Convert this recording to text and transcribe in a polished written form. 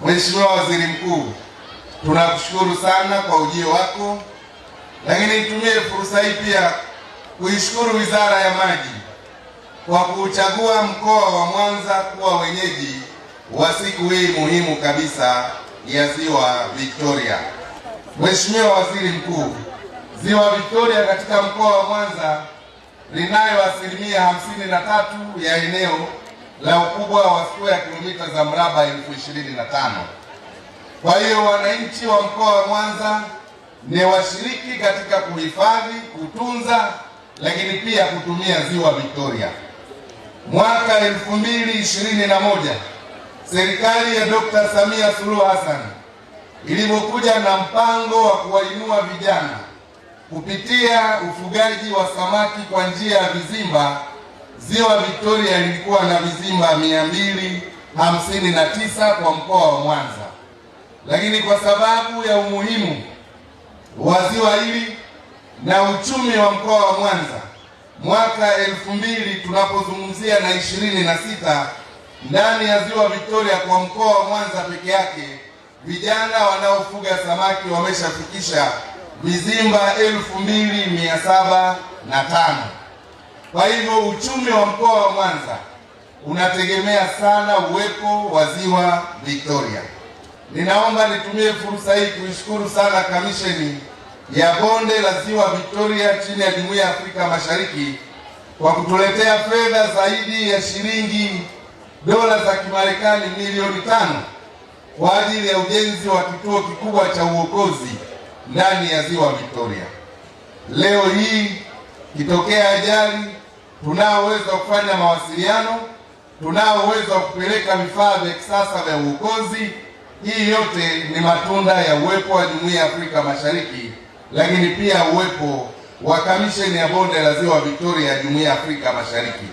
Mheshimiwa Waziri Mkuu, tunakushukuru sana kwa ujio wako, lakini nitumie fursa hii pia kuishukuru Wizara ya Maji kwa kuchagua mkoa wa Mwanza kuwa wenyeji wa siku hii muhimu kabisa ya Ziwa Victoria. Mheshimiwa Waziri Mkuu, Ziwa Victoria katika mkoa wa Mwanza linayo 53% ya eneo la ukubwa wa square kilomita za mraba 25,000. Kwa hiyo wananchi wa mkoa wa Mwanza ni washiriki katika kuhifadhi, kutunza, lakini pia kutumia Ziwa Victoria. Mwaka 2021 serikali ya Dr. Samia Suluhu Hassan ilipokuja na mpango wa kuwainua vijana kupitia ufugaji wa samaki kwa njia ya vizimba, Ziwa Victoria lilikuwa na vizimba 259 kwa mkoa wa Mwanza. Lakini kwa sababu ya umuhimu wa ziwa hili na uchumi wa mkoa wa Mwanza, mwaka 2000 tunapozungumzia na 26, ndani ya Ziwa Victoria kwa mkoa wa Mwanza peke yake vijana wanaofuga samaki wameshafikisha vizimba 2705. Kwa hivyo uchumi wa mkoa wa Mwanza unategemea sana uwepo wa Ziwa Victoria. Ninaomba nitumie fursa hii kuishukuru sana Kamisheni ya Bonde la Ziwa Victoria chini ya Jumuiya ya Afrika Mashariki kwa kutuletea fedha zaidi ya shilingi dola za Kimarekani milioni 5 kwa ajili ya ujenzi wa kituo kikubwa cha uokozi ndani ya Ziwa Victoria. Leo hii kitokea ajali, tunao uwezo wa kufanya mawasiliano, tunao uwezo wa kupeleka vifaa vya kisasa vya uokozi. Hii yote ni matunda ya uwepo wa Jumuiya ya Afrika Mashariki, lakini pia uwepo wa Kamisheni ya Bonde la Ziwa Victoria ya Jumuiya ya Afrika Mashariki.